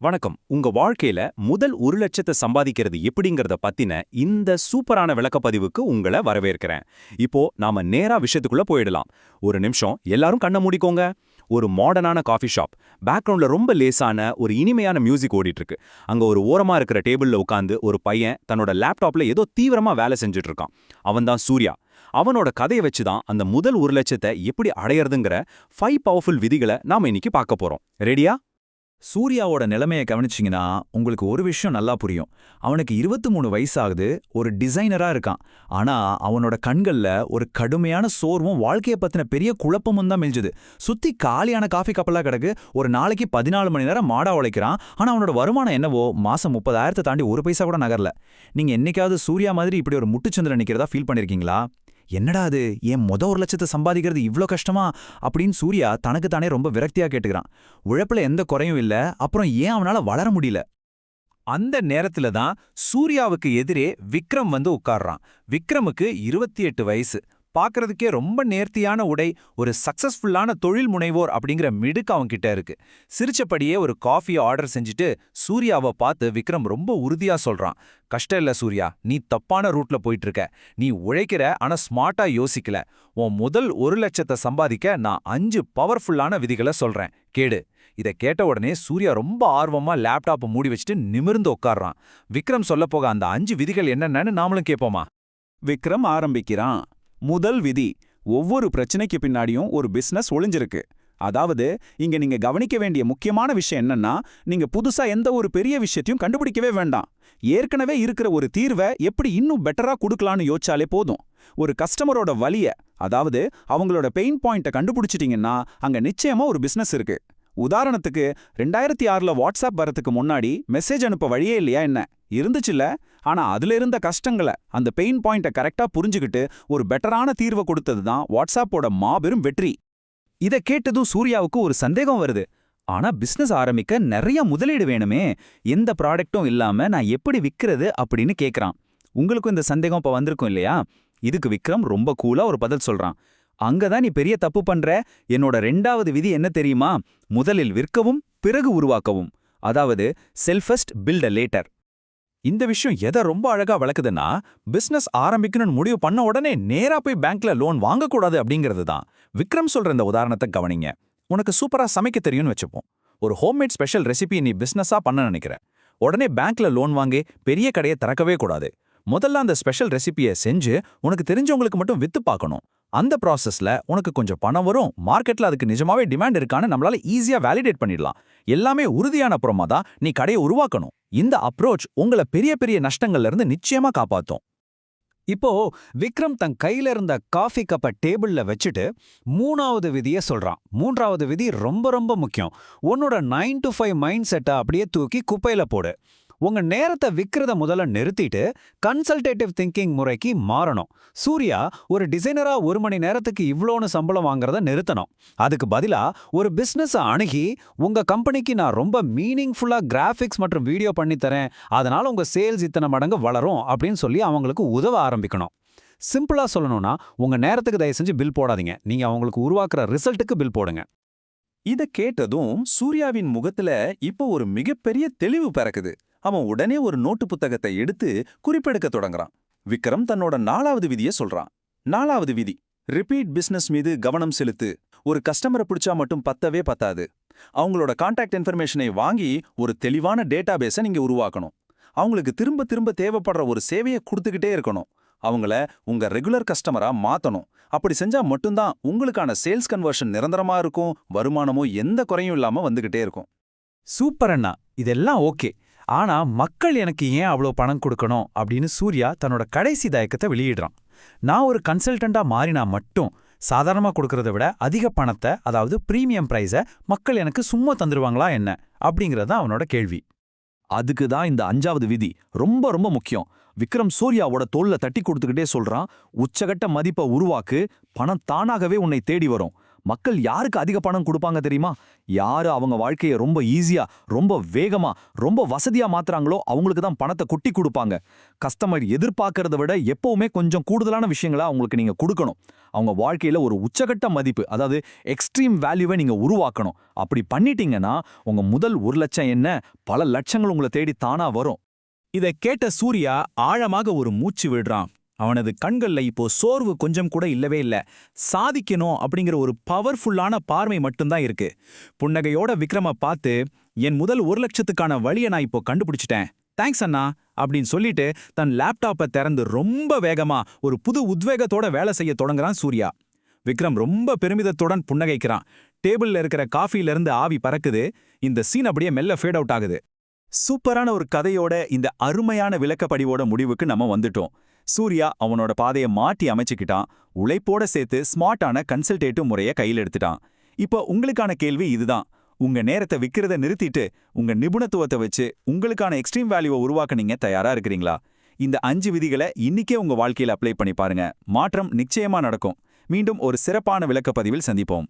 வணக்கம். உங்க வாழ்க்கையில முதல் 1,00,000 சம்பாதிக்கிறது எப்படிங்கறத பத்தின இந்த சூப்பரான விளக்கப்பதிவுக்கு உங்கள வரவேற்கிறேன். இப்போ நாம நேரா விஷயத்துக்குள்ள போயிடலாம். ஒரு நிமிஷம் எல்லாரும் கண்ண மூடிக்கோங்க. ஒரு மாடர்னான காஃபி ஷாப். பேக்ரவுண்ட்ல ரொம்ப லேசான ஒரு இனிமையான மியூசிக் ஓடிட்டு இருக்கு. அங்க ஒரு ஓரமா இருக்கிற டேபிள்ல உட்கார்ந்து ஒரு பையன் தன்னோட லேப்டாப்ல ஏதோ தீவிரமா வேலை செஞ்சுட்டு இருக்கான். அவன்தான் சூர்யா. அவனோட கதையை வச்சு தான் அந்த முதல் 1,00,000 எப்படி அடையறதுங்கிற 5 பவர்ஃபுல் விதிகளை நாம இன்னைக்கு பார்க்க போறோம். ரெடியா? சூர்யாவோட நிலைமையை கவனிச்சிங்கன்னா உங்களுக்கு ஒரு விஷயம் நல்லா புரியும். அவனுக்கு 23 வயசாகுது, ஒரு டிசைனரா இருக்கான். ஆனா அவனோட கண்கள்ல ஒரு கடுமையான சோர்வும் வாழ்க்கையை பத்தின பெரிய குழப்பமும் தான் மிஞ்சுது. சுத்தி காலியான காஃபி கப்பலா கிடக்கு. ஒரு நாளைக்கு 14 மணி நேரம் மாடா உழைக்கிறான். ஆனா அவனோட வருமானம் என்னவோ மாசம் 30,000 தாண்டி ஒரு பைசா கூட நகரல. நீங்க என்னைக்காவது சூர்யா மாதிரி இப்படி ஒரு முட்டுச்சந்திரன் நிக்கிறதா ஃபீல் பண்ணிருக்கீங்களா? என்னடா அது, ஏன் 1,00,000 சம்பாதிக்கிறது இவ்ளோ கஷ்டமா அப்படின்னு சூர்யா தனக்கு தானே ரொம்ப விரக்தியா கேட்டுக்கிறான். உழைப்புல எந்த குறையும் இல்ல, அப்புறம் ஏன் அவனால வளர முடியல? அந்த நேரத்துல தான் சூர்யாவுக்கு எதிரே விக்ரம் வந்து உட்கார்றான். விக்ரமுக்கு 28 வயசு. பார்க்கறதுக்கே ரொம்ப நேர்த்தியான உடை, ஒரு சக்சஸ்ஃபுல்லான தொழில் முனைவோர் அப்படிங்கிற மிடுக்கு அவன்கிட்ட இருக்கு. சிரிச்சபடியே ஒரு காஃபியை ஆர்டர் செஞ்சுட்டு சூர்யாவை பார்த்து விக்ரம் ரொம்ப உறுதியா சொல்றான். கஷ்டம் இல்ல சூர்யா, நீ தப்பான ரூட்ல போயிட்டு இருக்க. நீ உழைக்கிற, ஆனா ஸ்மார்ட்டா யோசிக்கல. உன் முதல் 1,00,000 சம்பாதிக்க நான் 5 பவர்ஃபுல்லான விதிகளை சொல்றேன், கேடு. இதை கேட்ட உடனே சூர்யா ரொம்ப ஆர்வமா லேப்டாப்பை மூடி வச்சுட்டு நிமிர்ந்து உட்கார்றான். விக்ரம் சொல்ல போக அந்த 5 விதிகள் என்னென்னு நாமளும் கேட்போமா? விக்ரம் ஆரம்பிக்கிறான். முதல் விதி, ஒவ்வொரு பிரச்சனைக்கு பின்னாடியும் ஒரு பிசினஸ் ஒளிஞ்சிருக்கு. அதாவது இங்க நீங்க கவனிக்க வேண்டிய முக்கியமான விஷயம் என்னன்னா, நீங்க புதுசா எந்த ஒரு பெரிய விஷயத்தையும் கண்டுபிடிக்கவே வேண்டாம். ஏற்கனவே இருக்கிற ஒரு தீர்வை எப்படி இன்னும் பெட்டரா கொடுக்கலான்னு யோசிச்சாலே போதும். ஒரு கஸ்டமரோட வலிய, அதாவது அவங்களோட பெயின் பாயிண்ட்டை கண்டுபிடிச்சிட்டீங்கன்னா அங்க நிச்சயமா ஒரு பிசினஸ் இருக்கு. உதாரணத்துக்கு 2006ல வாட்ஸ்அப் வரதுக்கு முன்னாடி மெசேஜ் அனுப்ப வழியே இல்லையா என்ன? இருந்துச்சுல்ல. ஆனா அதுல இருந்த கஷ்டங்களை, அந்த பெயின் பாயிண்ட்டை கரெக்டா புரிஞ்சுக்கிட்டு ஒரு பெட்டரான தீர்வை கொடுத்தது தான் வாட்ஸ்அப்போட மாபெரும் வெற்றி. இதை கேட்டதும் சூர்யாவுக்கு ஒரு சந்தேகம் வருது. ஆனா பிசினஸ் ஆரம்பிக்க நிறைய முதலீடு வேணுமே, எந்த ப்ராடக்ட்டும் இல்லாம நான் எப்படி விக்கிறது அப்படின்னு கேக்குறான். உங்களுக்கும் இந்த சந்தேகம் இப்ப வந்திருக்கும் இல்லையா? இதுக்கு விக்ரம் ரொம்ப கூலா ஒரு பதில் சொல்றான். அங்கதான் நீ பெரிய தப்பு பண்ற. என்னோட 2வது விதி என்ன தெரியுமா? முதலில் விற்கவும் பிறகு உருவாக்கவும். அதாவது செல் ஃபர்ஸ்ட் பில்ட் லேட்டர். இந்த விஷயம் எதை ரொம்ப அழகா விளக்குதுன்னா, பிசினஸ் ஆரம்பிக்கணும்னு முடிவு பண்ண உடனே நேரா போய் பேங்க்ல லோன் வாங்கக்கூடாது அப்படிங்கிறது தான். விக்ரம் சொல்ற இந்த உதாரணத்தை கவனிங்க. உனக்கு சூப்பரா சமைக்க தெரியும்னு வச்சுப்போம். ஒரு ஹோம்மேட் ஸ்பெஷல் ரெசிபி நீ பிசினஸா பண்ண நினைக்கிற. உடனே பேங்க்ல லோன் வாங்கி பெரிய கடையை திறக்கவே கூடாது. முதல்ல அந்த ஸ்பெஷல் ரெசிபியை செஞ்சு உனக்கு தெரிஞ்சவங்களுக்கு மட்டும் வித்து பார்க்கணும். அந்த ப்ராசஸ்ல உனக்கு கொஞ்சம் பணம் வரும், மார்க்கெட்ல அதுக்கு நிஜமாவே டிமாண்ட் இருக்கான்னு நம்மளால ஈஸியா வேலிடேட் பண்ணிடலாம். எல்லாமே உறுதியான அப்புறமா தான் நீ கடையை உருவாக்கணும். இந்த அப்ரோச் உங்களை பெரிய பெரிய நஷ்டங்கள்ல இருந்து நிச்சயமா காப்பாத்தும். இப்போ விக்ரம் தன் கையில இருந்த காஃபி கப்பை டேபிள்ல வச்சுட்டு 3வது விதியை சொல்றான். 3வது விதி ரொம்ப ரொம்ப முக்கியம். உன்னோட 9 to 5 மைண்ட் செட்டை அப்படியே தூக்கி குப்பையில போடு. உங்க நேரத்தை விக்கிறத முதல்ல நிறுத்திட்டு கன்சல்டேட்டிவ் திங்கிங் முறைக்கு மாறணும். சூர்யா ஒரு டிசைனரா 1 மணி நேரத்துக்கு இவ்ளோன்னு சம்பளம் வாங்குறத நிறுத்தணும். அதுக்கு பதிலா ஒரு பிசினஸ் அணுகி, உங்க கம்பெனிக்கு நான் ரொம்ப மீனிங்ஃபுல்லா கிராஃபிக்ஸ் மற்றும் வீடியோ பண்ணி தரேன், அதனால உங்க சேல்ஸ் இத்தனை மடங்கு வளரும் அப்படின்னு சொல்லி அவங்களுக்கு உதவ ஆரம்பிக்கணும். சிம்பிளா சொல்லணும்னா, உங்க நேரத்துக்கு தயவு செஞ்சு பில் போடாதீங்க, நீங்க அவங்களுக்கு உருவாக்குற ரிசல்ட்டுக்கு பில் போடுங்க. இத கேட்டதும் சூர்யாவின் முகத்துல இப்போ ஒரு மிகப்பெரிய தெளிவு பிறக்குது. அவன் உடனே ஒரு நோட்டு புத்தகத்தை எடுத்து குறிப்பெடுக்க தொடங்குறான். விக்ரம் தன்னோட 4வது விதியை சொல்றான். 4வது விதி, ரிப்பீட் பிசினஸ் மீது கவனம் செலுத்து. ஒரு கஸ்டமரை பிடிச்சா மட்டும் பத்தவே பத்தாது. அவங்களோட கான்டாக்ட் இன்ஃபர்மேஷனை வாங்கி ஒரு தெளிவான டேட்டாபேஸை நீங்க உருவாக்கணும். அவங்களுக்கு திரும்ப திரும்ப தேவைப்படுற ஒரு சேவையை கொடுத்துக்கிட்டே இருக்கணும். அவங்கள உங்க ரெகுலர் கஸ்டமரா மாத்தணும். அப்படி செஞ்சா மட்டும்தான் உங்களுக்கான சேல்ஸ் கன்வர்ஷன் நிரந்தரமா இருக்கும், வருமானமும் எந்த குறையும் இல்லாம வந்துகிட்டே இருக்கும். சூப்பர் அண்ணா, இதெல்லாம் ஓகே. ஆனா மக்கள் எனக்கு ஏன் அவ்வளோ பணம் கொடுக்கணும் அப்படின்னு சூர்யா தன்னோட கடைசி தயக்கத்தை வெளியிடுறான். நான் ஒரு கன்சல்டண்டா மாறினா மட்டும் சாதாரணமா கொடுக்கறத விட அதிக பணத்தை, அதாவது பிரீமியம் பிரைஸை மக்கள் எனக்கு சும்மா தந்துருவாங்களா என்ன அப்படிங்கறது தான் அவனோட கேள்வி. அதுக்கு தான் இந்த 5வது விதி ரொம்ப ரொம்ப முக்கியம். விக்ரம் சூர்யாவோட தோல்ல தட்டி கொடுத்துக்கிட்டே சொல்றான், உச்சகட்ட மதிப்பை உருவாக்கு, பணம் தானாகவே உன்னை தேடி வரும். மக்கள் யாருக்கு அதிக பணம் கொடுப்பாங்க தெரியுமா? யாரு அவங்க வாழ்க்கையை ரொம்ப ஈஸியா, ரொம்ப வேகமா, ரொம்ப வசதியா மாத்துறாங்களோ அவங்களுக்கு தான் பணத்தை கொட்டி கொடுப்பாங்க. கஸ்டமர் எதிர்பார்க்கறத விட எப்பவுமே கொஞ்சம் கூடுதலான விஷயங்களை அவங்களுக்கு நீங்க கொடுக்கணும். அவங்க வாழ்க்கையில ஒரு உச்சகட்ட மதிப்பு, அதாவது எக்ஸ்ட்ரீம் வேல்யூவை நீங்க உருவாக்கணும். அப்படி பண்ணிட்டீங்கன்னா உங்க முதல் 1 லட்சம் என்ன, பல லட்சங்கள் உங்களை தேடி தானா வரும். இதை கேட்ட சூர்யா ஆழமாக ஒரு மூச்சு விடுறான். அவனது கண்கள்ல இப்போ சோர்வு கொஞ்சம் கூட இல்லவே இல்ல. சாதிக்கணும் அப்படிங்கிற ஒரு பவர்ஃபுல்லான பார்வை மட்டும்தான் இருக்கு. புன்னகையோட விக்ரம பார்த்து, என் முதல் 1 லட்சத்துக்கான வழியை நான் இப்போ கண்டுபிடிச்சிட்டேன், தேங்க்ஸ் அண்ணா அப்படின்னு சொல்லிட்டு தன் லேப்டாப்பை திறந்து ரொம்ப வேகமா ஒரு புது உத்வேகத்தோட வேலை செய்ய தொடங்குறான் சூர்யா. விக்ரம் ரொம்ப பெருமிதத்துடன் புன்னகைக்கிறான். டேபிள்ல இருக்கிற காஃபில இருந்து ஆவி பறக்குது. இந்த சீன் அப்படியே மெல்ல ஃபேட் அவுட் ஆகுது. சூப்பரான ஒரு கதையோட இந்த அருமையான விளக்கப்படிவோட முடிவுக்கு நம்ம வந்துட்டோம். சூர்யா அவனோட பாதையை மாற்றி அமைச்சுக்கிட்டான். உழைப்போட சேர்த்து ஸ்மார்ட்டான கன்சல்டேட்டிவ் முறையை கையில் எடுத்துட்டான். இப்போ உங்களுக்கான கேள்வி இதுதான். உங்க நேரத்தை விக்கிறத நிறுத்திட்டு உங்க நிபுணத்துவத்தை வச்சு உங்களுக்கான எக்ஸ்ட்ரீம் வேல்யூவை உருவாக்க நீங்க தயாரா இருக்கிறீங்களா? இந்த 5 விதிகளை இன்னிக்கே உங்க வாழ்க்கையில அப்ளை பண்ணி பாருங்க. மாற்றம் நிச்சயமா நடக்கும். மீண்டும் ஒரு சிறப்பான விளக்கப்பதிவில் சந்திப்போம்.